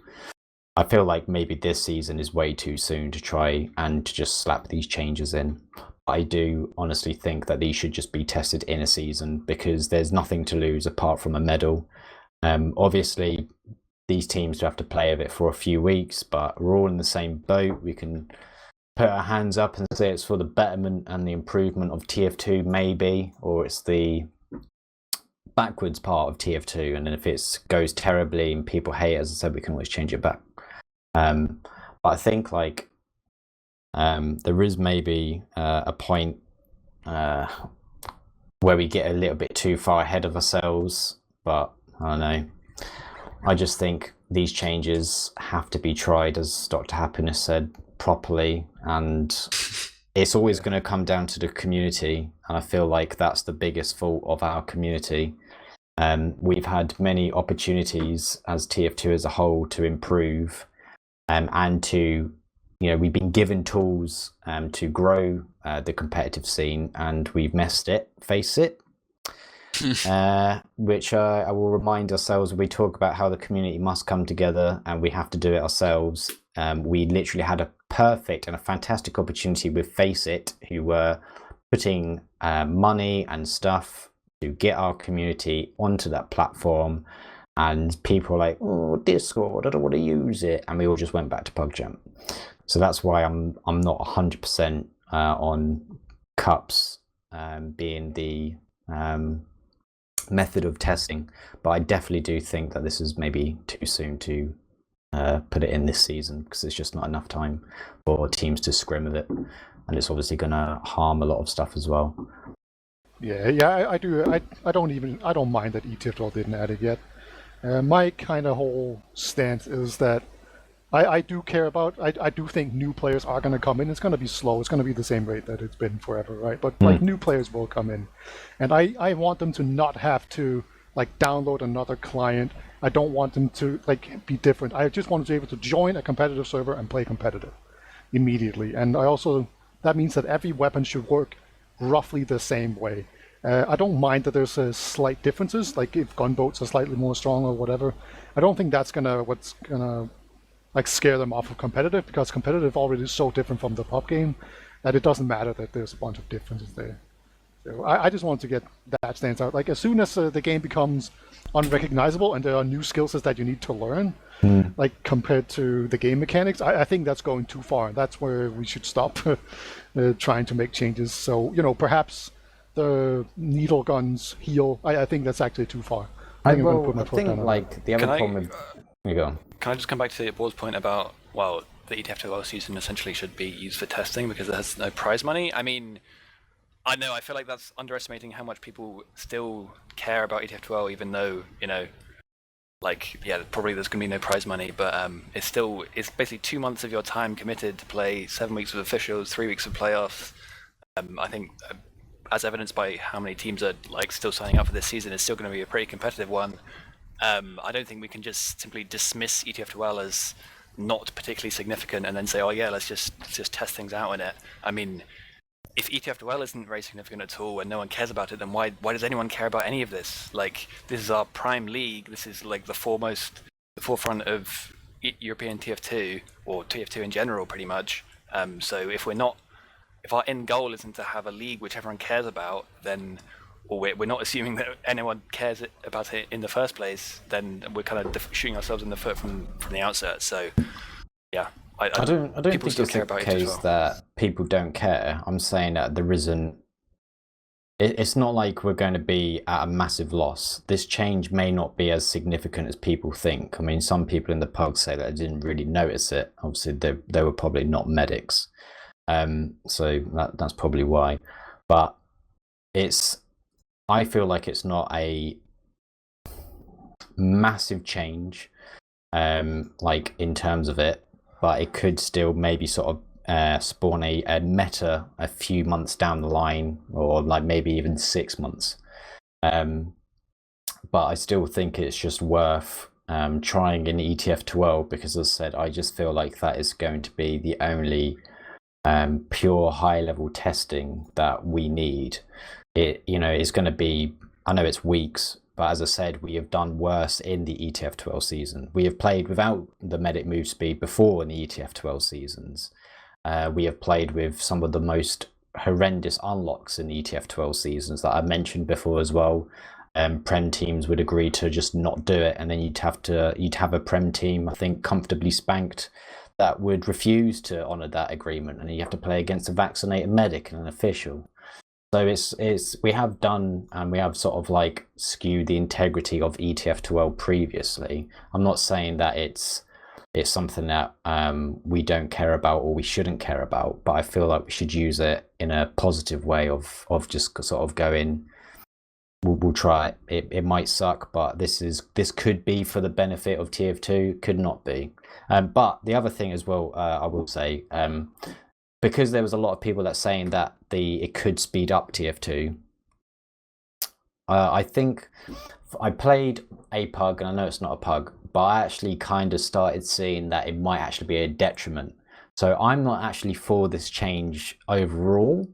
I feel like maybe this season is way too soon to try and to just slap these changes in. I do honestly think that these should just be tested in a season, because there's nothing to lose apart from a medal. Obviously, these teams do have to play with it for a few weeks, but we're all in the same boat. We can put our hands up and say it's for the betterment and the improvement of TF2, maybe, or it's the backwards part of TF2, and then if it goes terribly and people hate it, as I said, we can always change it back. But I think, like, there is maybe a point where we get a little bit too far ahead of ourselves, but I don't know. I just think these changes have to be tried, as Dr. Happiness said, properly, and it's always going to come down to the community, and I feel like that's the biggest fault of our community. We've had many opportunities as TF2 as a whole to improve, and to, you know, we've been given tools to grow the competitive scene, and we've messed it, face it. Which I will remind ourselves when we talk about how the community must come together and we have to do it ourselves. We literally had a perfect and a fantastic opportunity with Face It, who were putting money and stuff to get our community onto that platform, and people were like, oh, Discord, I don't want to use it, and we all just went back to PugJam. So that's why I'm not 100% on cups being the method of testing, but I definitely do think that this is maybe too soon to put it in this season, because it's just not enough time for teams to scrim with it, and it's obviously going to harm a lot of stuff as well. Yeah, I do. I don't mind that ETF12 didn't add it yet. My kind of whole stance is that I do care about. I do think new players are going to come in. It's going to be slow. It's going to be the same rate that it's been forever, right? But like, new players will come in, and I want them to not have to, like, download another client. I don't want them to, like, be different. I just want them to be able to join a competitive server and play competitive immediately. And that means that every weapon should work roughly the same way. I don't mind that there's slight differences, like if gunboats are slightly more strong or whatever. I don't think that's what's gonna like scare them off of competitive, because competitive already is so different from the pub game that it doesn't matter that there's a bunch of differences there. I just want to get that stance out. Like as soon as the game becomes unrecognizable and there are new skill sets that you need to learn, like compared to the game mechanics, I think that's going too far. That's where we should stop trying to make changes. So perhaps the needle guns heal. I think that's actually too far. I think the other problem with... You go on. Can I just come back to Board's point about, well, the ETF2L season essentially should be used for testing because it has no prize money? I mean, I know, I feel like that's underestimating how much people still care about ETF2L, even though, probably there's going to be no prize money, but it's basically 2 months of your time committed to play 7 weeks of officials, 3 weeks of playoffs. I think, as evidenced by how many teams are still signing up for this season, it's still going to be a pretty competitive one. I don't think we can just simply dismiss ETF2L as not particularly significant and then say, oh yeah, let's just test things out in it. I mean, if ETF2L isn't very significant at all and no one cares about it, then why does anyone care about any of this? This is our prime league. This is the forefront of European TF2 or TF2 in general, pretty much. So if our end goal isn't to have a league which everyone cares about, then, or we're not assuming that anyone cares about it in the first place, then we're kind of shooting ourselves in the foot from the outset. So, yeah. I don't think it's the case that people don't care. I'm saying that there isn't... It's not like we're going to be at a massive loss. This change may not be as significant as people think. I mean, some people in the pub say that they didn't really notice it. Obviously, they were probably not medics. So that's probably why. But I feel like it's not a massive change, in terms of it. But it could still maybe sort of spawn a meta a few months down the line, or maybe even 6 months. But I still think it's just worth trying in ETF2L because, as I said, I just feel like that is going to be the only pure high-level testing that we need. It's going to be, I know it's weeks, but as I said, we have done worse in the ETF2L season. We have played without the medic move speed before in the ETF2L seasons. We have played with some of the most horrendous unlocks in the ETF2L seasons that I mentioned before as well. Prem teams would agree to just not do it, and then you'd have a Prem team, I think, comfortably spanked, that would refuse to honour that agreement, and you have to play against a vaccinated medic and an official. So we have done, and we have sort of skewed the integrity of ETF2L previously. I'm not saying that it's something that we don't care about or we shouldn't care about, but I feel like we should use it in a positive way of just sort of going, we'll try it. It might suck, but this could be for the benefit of TF2, could not be. But the other thing as well, I will say, because there was a lot of people that saying that it could speed up TF2. I think I played a pug, and I know it's not a pug, but I actually kind of started seeing that it might actually be a detriment. So I'm not actually for this change overall.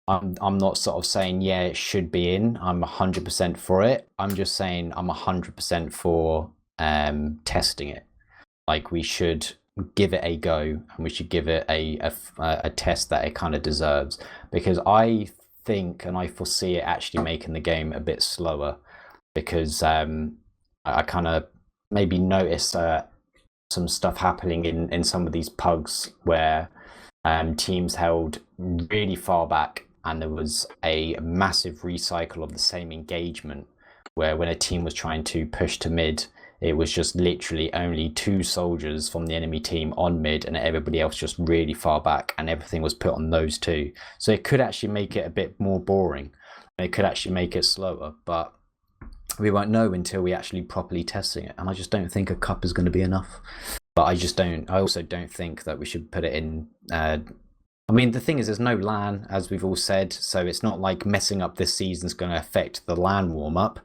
I'm not sort of saying, yeah, it should be in. I'm 100% for it. I'm just saying I'm 100% for testing it. We should give it a go, and we should give it a test that it kind of deserves, because I think and I foresee it actually making the game a bit slower, because I kind of maybe noticed some stuff happening in some of these pugs where teams held really far back, and there was a massive recycle of the same engagement, where when a team was trying to push to mid, it was just literally only 2 soldiers from the enemy team on mid and everybody else just really far back, and everything was put on those 2. So it could actually make it a bit more boring. It could actually make it slower, but we won't know until we actually properly testing it. And I just don't think a cup is going to be enough. But I also don't think that we should put it in. I mean, the thing is, there's no LAN, as we've all said, so it's not like messing up this season is going to affect the LAN warm-up.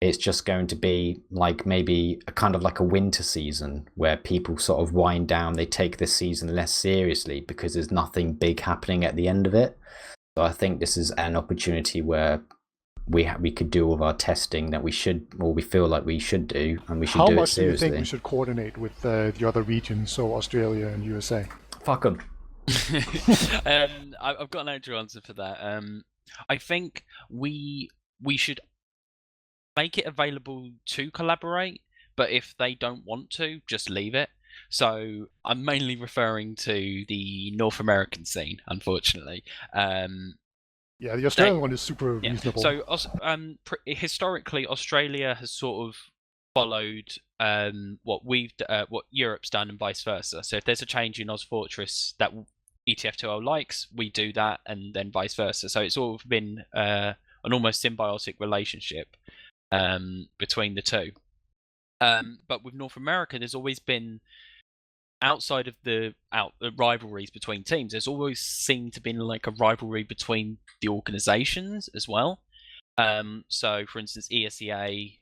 It's just going to be maybe a kind of a winter season where people sort of wind down. They take this season less seriously because there's nothing big happening at the end of it. So I think this is an opportunity where we could do all of our testing that we should, or we feel like we should do, and we should do it seriously. How much do you think we should coordinate with the other regions, so Australia and USA? Fuck them. I've got an actual answer for that. I think we should make it available to collaborate, but if they don't want to, just leave it. So I'm mainly referring to the North American scene, unfortunately. Yeah, the Australian one is super reasonable. So historically, Australia has sort of followed what Europe's done and vice versa. So if there's a change in OzFortress that ETF2L likes, we do that, and then vice versa. So it's sort of been an almost symbiotic relationship between the two. But with North America, there's always been, outside of the rivalries between teams, there's always seemed to be like a rivalry between the organizations as well. So, for instance, ESEA,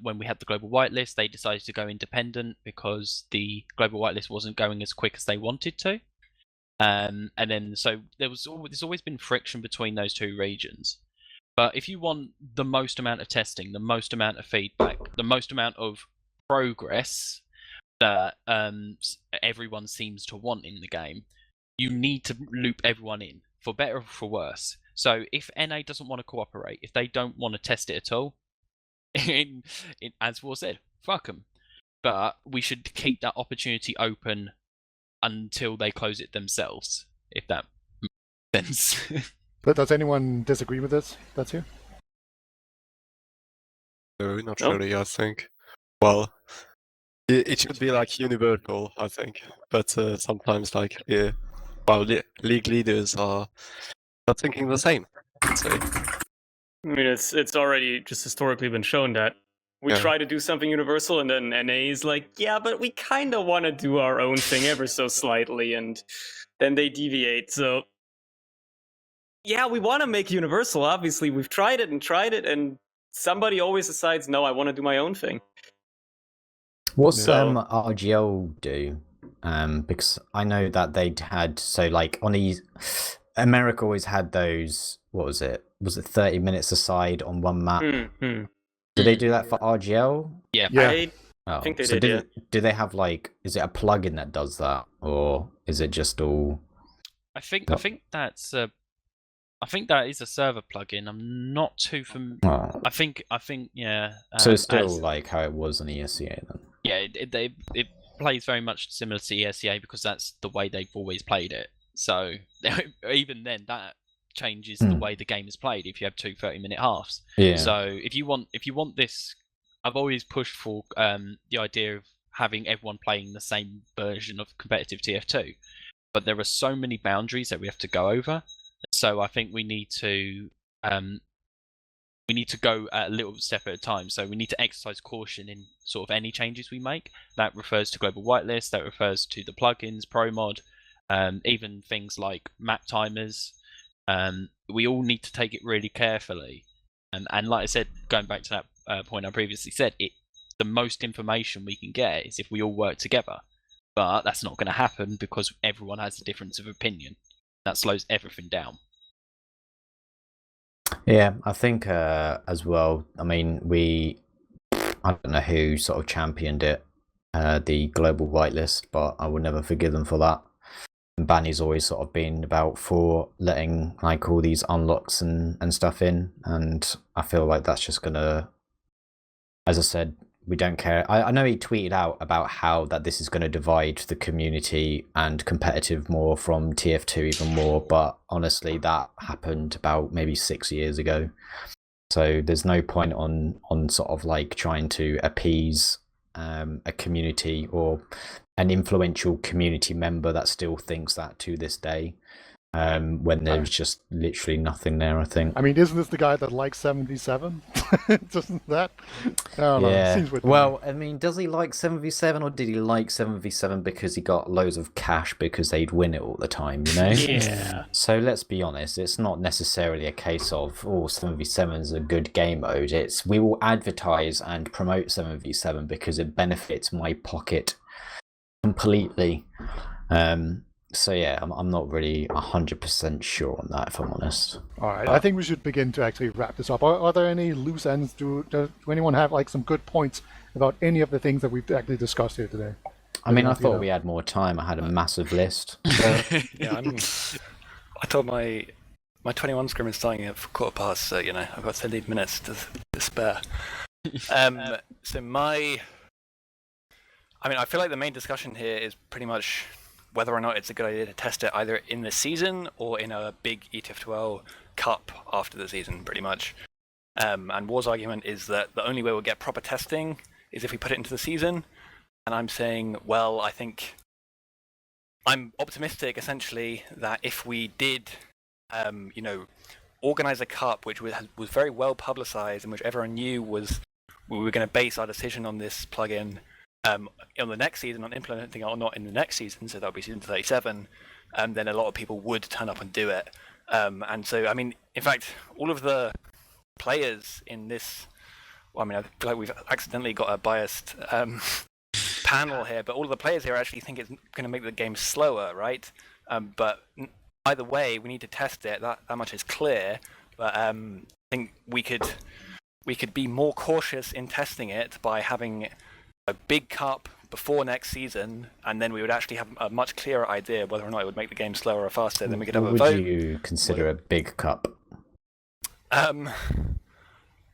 when we had the global whitelist, they decided to go independent because the global whitelist wasn't going as quick as they wanted to. And then, so there's always been friction between those two regions. But if you want the most amount of testing, the most amount of feedback, the most amount of progress that everyone seems to want in the game, you need to loop everyone in, for better or for worse. So if NA doesn't want to cooperate, if they don't want to test it at all, as War said, fuck them. But we should keep that opportunity open until they close it themselves, if that makes sense. But does anyone disagree with this? That's you? No, not Nope. really, I think. Well, it should be like universal, I think. But sometimes, like, league leaders are not thinking the same. So, I mean, it's already just historically been shown that we Yeah. try to do something universal, and then NA is like, yeah, but we kind of want to do our own thing ever so slightly, and then they deviate. So, yeah, we want to make universal. Obviously, we've tried it, and somebody always decides, no, I want to do my own thing. What's So- RGL do? Because I know that they'd had, so like on these, America always had those. What was it? Was it 30 minutes aside on one map? Did they do that for RGL? Yeah. Yeah. Oh, think they so did, do they have like? Is it a plugin that does that, or is it just all? I think that's I think that is a server plugin. I'm not too familiar. Oh. I think yeah. So it's still like how it was on ESCA then. Yeah, it plays very much similar to ESCA because that's the way they've always played it. So even then, that changes the way the game is played if you have two 30-minute halves. Yeah. So if you want this, I've always pushed for the idea of having everyone playing the same version of competitive TF2. But there are so many boundaries that we have to go over. So I think we need to go a little step at a time. So we need to exercise caution in sort of any changes we make. That refers to global whitelist. That refers to the plugins, ProMod, even things like map timers. We all need to take it really carefully. And like I said, going back to that point I previously said, the most information we can get is if we all work together. But that's not going to happen because everyone has a difference of opinion. That slows everything down. Yeah, I think as well. I mean, I don't know who sort of championed it, the global whitelist, but I would never forgive them for that. And Banny's always sort of been about for letting like all these unlocks and stuff in, and I feel like that's just gonna, as I said, we don't care. I know he tweeted out about how that this is going to divide the community and competitive more from TF2 even more, but honestly that happened about maybe 6 years ago. So there's no point on sort of like trying to appease a community or an influential community member that still thinks that to this day. When there's just literally nothing there, I think. I mean, isn't this the guy that likes 77? Doesn't that? I don't know. Yeah. Seems weird to Well, I mean, does he like 7v7 or did he like 7v7 because he got loads of cash because they'd win it all the time, you know? Yeah. So let's be honest, it's not necessarily a case of, 7v7 is a good game mode. It's we will advertise and promote 7v7 because it benefits my pocket completely. So yeah, I'm not really 100% sure on that, if I'm honest. All right, I think we should begin to actually wrap this up. Are there any loose ends? Does anyone have like some good points about any of the things that we've actually discussed here today? I mean, I thought we had more time. I had a massive list. Yeah, I thought my My 21 scrim is starting at 1/4 past, so I've got 17 minutes to spare. So I feel like the main discussion here is pretty much whether or not it's a good idea to test it either in the season or in a big ETF12 cup after the season, pretty much. And War's argument is that the only way we'll get proper testing is if we put it into the season. And I'm saying, well, I think I'm optimistic, essentially, that if we did, organize a cup which was very well publicized and which everyone knew was we were going to base our decision on this plugin on the next season, on implementing it or not in the next season, so that'll be season 37, then a lot of people would turn up and do it. And so, in fact, all of the players in this, I feel like we've accidentally got a biased panel here, but all of the players here actually think it's going to make the game slower, right? But either way, we need to test it. That much is clear. But I think we could be more cautious in testing it by having a big cup before next season, and then we would actually have a much clearer idea whether or not it would make the game slower or faster. Then we could have a vote. Would you consider a big cup? I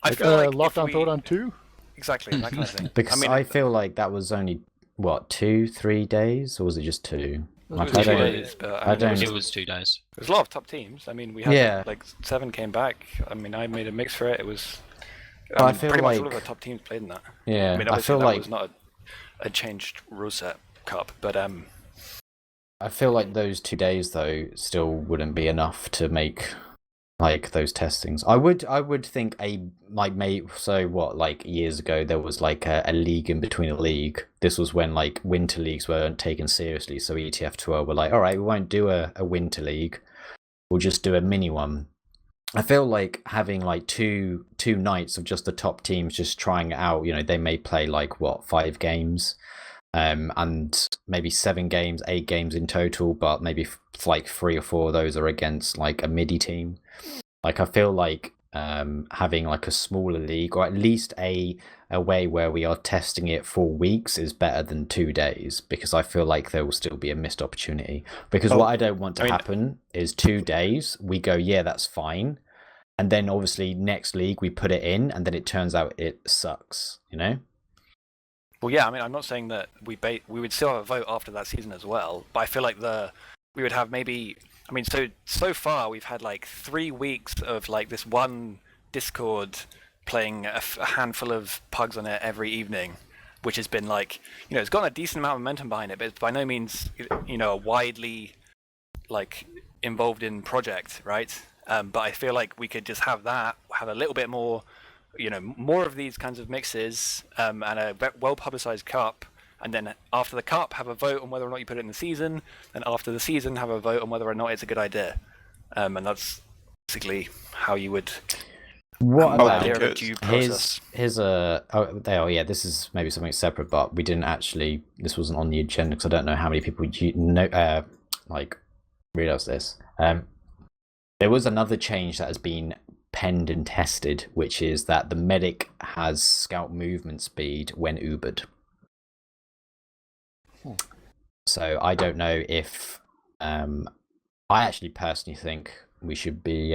Like feel like Lockdown Throwdown 2? Exactly, that kind of thing. Because I feel like that was only, 2-3 days, or was it just 2? It was 2 days, but I don't- It was 2 days. There's a lot of top teams. We had Yeah. 7 came back. I made a mix for it. It was. I feel pretty much all like- of the top teams played in that. Yeah, I obviously feel that like was not a changed rule set cup, but I feel like those 2 days though still wouldn't be enough to make those testings. I would think years ago there was a league in between a league. This was when winter leagues weren't taken seriously, so ETF12 were all right, we won't do a winter league, we'll just do a mini one. I feel like having two nights of just the top teams just trying it out, they may play 5 games, and maybe 7 games, 8 games in total, but maybe 3 or 4 of those are against a midi team. I feel like having a smaller league, or at least a way where we are testing it for weeks, is better than 2 days, because I feel like there will still be a missed opportunity. Because what I don't want to happen is 2 days we go, yeah, that's fine, and then obviously next league we put it in and then it turns out it sucks, Well, yeah, I'm not saying that we would still have a vote after that season as well, but I feel like we would have maybe. So far we've had 3 weeks of this one Discord playing a handful of pugs on it every evening, which has been it's got a decent amount of momentum behind it, but it's by no means a widely involved in project, right? But I feel like we could just have a little bit more, more of these kinds of mixes, and a well-publicized cup, and then after the cup have a vote on whether or not you put it in the season, and after the season have a vote on whether or not it's a good idea. And that's basically how you would. What about idea of a due process. Here's a this is maybe something separate, but we didn't actually. This wasn't on the agenda because I don't know how many people realize this. There was another change that has been penned and tested, which is that the medic has scout movement speed when Ubered. So I don't know if I actually personally think we should be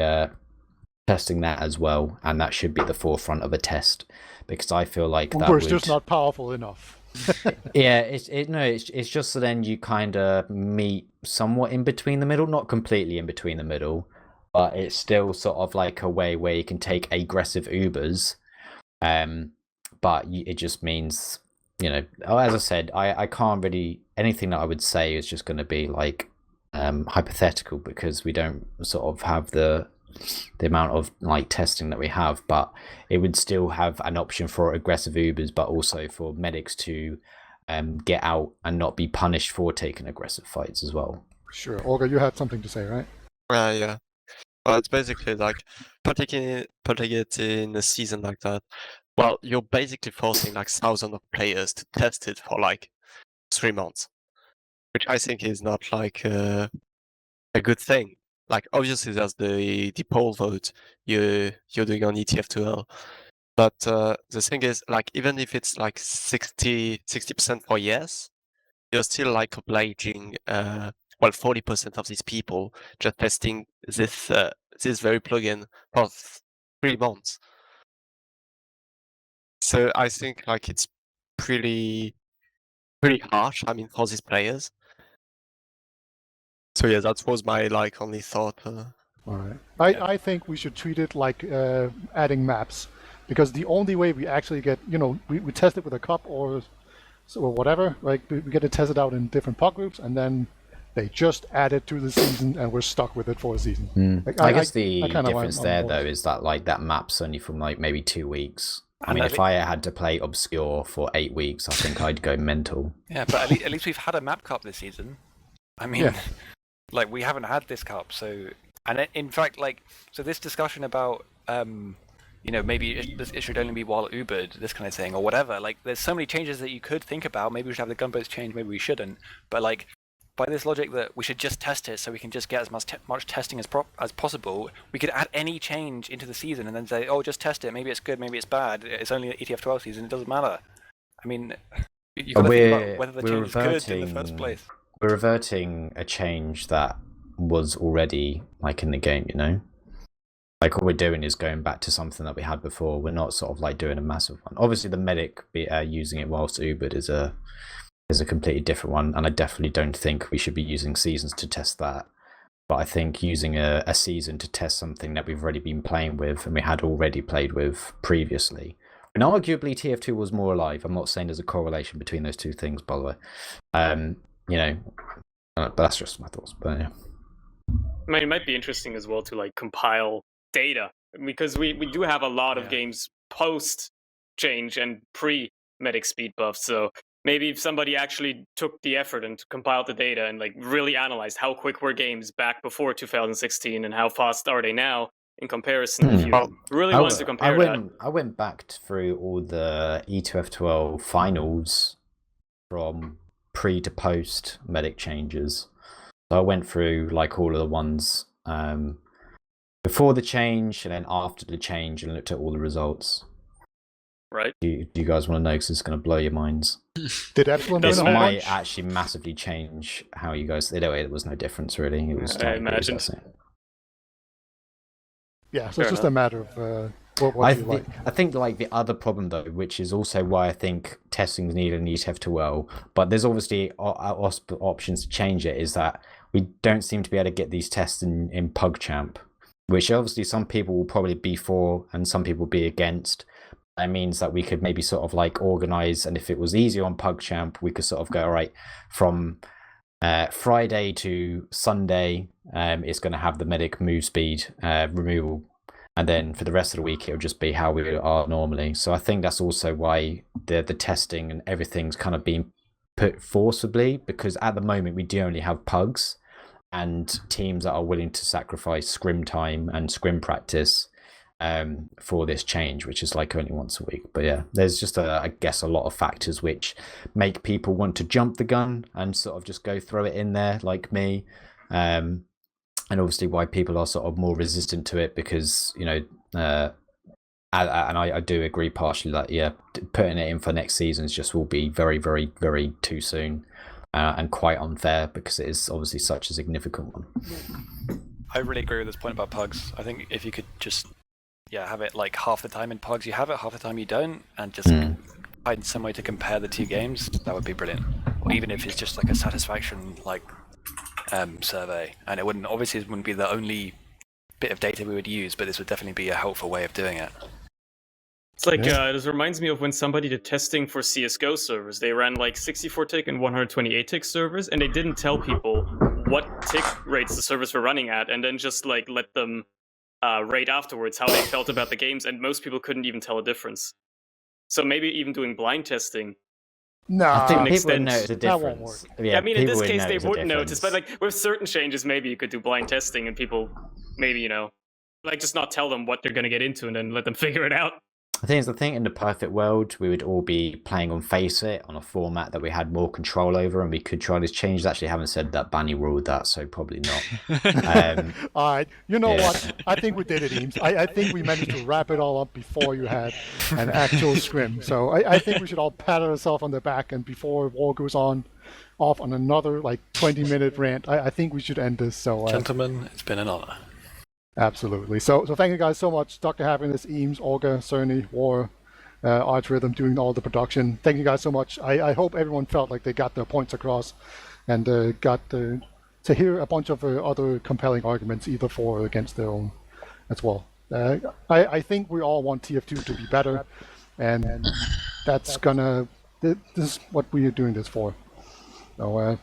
testing that as well, and that should be the forefront of a test, because I feel like that Uber's just not powerful enough. Yeah, it's just so then you kind of meet somewhat in between the middle, not completely in between the middle, but it's still sort of a way where you can take aggressive Ubers, but it just means, as I said, I can't really, anything that I would say is just going to be hypothetical, because we don't sort of have the amount of testing that we have, but it would still have an option for aggressive Ubers, but also for medics to get out and not be punished for taking aggressive fights as well. Sure. Olga, you had something to say, right? Yeah. Well, it's basically putting it in a season like that. Well, you're basically forcing thousands of players to test it for 3 months, which I think is not a good thing. Obviously there's the poll vote you're doing on ETF2L, but the thing is, even if it's 60% for yes, you're still obliging 40% of these people just testing this this very plugin for 3 months. So I think like it's pretty harsh. I mean, for these players. So yeah, that was my like only thought. All right. I think we should treat it like adding maps, because the only way we actually get, we test it with a cup or whatever, like we get to test it out in different pod groups, and then they just add it to the season, and we're stuck with it for a season. Like, I guess the kinda difference on there board. though is that like that map's only from like maybe 2 weeks. I mean, mean, if I had to play Obscure for 8 weeks, I think I'd go mental. Yeah, but at least we've had a map cup this season. I mean, Yeah. like we haven't had this cup, so in fact, like this discussion about maybe it should only be while Ubered, this kind of thing, or whatever. Like, there's so many changes that you could think about. Maybe we should have the gunboats change. Maybe we shouldn't. But like, by this logic that we should just test it so we can just get as much testing as possible, we could add any change into the season and then say, oh, just test it. Maybe it's good. Maybe it's bad. It's only an ETF 12 season. It doesn't matter. I mean, you got to think about whether the change is good in the first place. We're reverting a change that was already like in the game, Like all we're doing is going back to something that we had before. We're not sort of like doing a massive one. Obviously, the medic using it whilst Ubered is a completely different one, and I definitely don't think we should be using seasons to test that. But I think using a season to test something that we've already been playing with and we had already played with previously. And arguably TF2 was more alive. I'm not saying there's a correlation between those two things, by the way. But that's just my thoughts. But yeah. I mean, it might be interesting as well to like compile data, because we do have a lot of games post change and pre medic speed buffs. So maybe if somebody actually took the effort and compiled the data and like really analyzed how quick were games back before 2016 and how fast are they now in comparison, if you really wanted to compare I went back through all the E2F12 finals from pre to post medic changes. So I went through like all of the ones before the change and then after the change and looked at all the results. Right. Do you guys want to know? Because it's going to blow your minds. Did Epsilon This win a might bunch? actually massively change how you guys. There was no difference really. It was. I imagine. Yeah, so it's just a matter of what you like. I think like the other problem though, which is also why I think testing is needed in ETF2L, but there's obviously options to change it, is that we don't seem to be able to get these tests in PugChamp, which obviously some people will probably be for and some people will be against. That means that we could maybe sort of like organize, and if it was easier on PugChamp, we could sort of go, all right, from Friday to Sunday, it's going to have the medic move speed removal, and then for the rest of the week it'll just be how we are normally. So I think that's also why the testing and everything's kind of being put forcibly, because at the moment we do only have pugs and teams that are willing to sacrifice scrim time and scrim practice for this change, which is like only once a week. But yeah, there's just I guess a lot of factors which make people want to jump the gun and sort of just go throw it in there, like me, and obviously why people are sort of more resistant to it, because and I do agree partially that putting it in for next seasons just will be very, very, very too soon, and quite unfair, because it is obviously such a significant one. I really agree with this point about pugs. I think if you could just have it like half the time in pugs you have it, half the time you don't, and just find some way to compare the two games, that would be brilliant. Or even if it's just like a satisfaction survey, and it wouldn't be the only bit of data we would use, but this would definitely be a helpful way of doing it. It's like this reminds me of when somebody did testing for CS:GO servers. They ran like 64 tick and 128 tick servers, and they didn't tell people what tick rates the servers were running at, and then just like let them rate afterwards how they felt about the games, and most people couldn't even tell a difference. So maybe even doing blind testing. No, I think people extent, would notice the that won't difference. work. Yeah, I mean, in this case, they would wouldn't notice, but like with certain changes, maybe you could do blind testing and people maybe, like just not tell them what they're going to get into and then let them figure it out. I think in the perfect world, we would all be playing on Face It on a format that we had more control over, and we could try these changes. Actually, haven't said that Banny ruled that, so probably not. All right, what? I think we did it, Eames. I think we managed to wrap it all up before you had an actual scrim. So I think we should all pat ourselves on the back, and before war goes off on another like 20-minute rant, I think we should end this. So gentlemen, it's been an honor. Absolutely. So thank you guys so much, Dr. Happiness, Eames, Olga, Cerny, War, Arch Rhythm doing all the production. Thank you guys so much. I hope everyone felt like they got their points across and got to hear a bunch of other compelling arguments, either for or against their own as well. I think we all want TF2 to be better, and that's gonna. This is what we are doing this for. So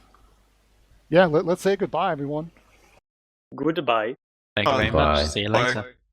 yeah, let's say goodbye, everyone. Goodbye. Thank you very Bye. much. See you later. Bye.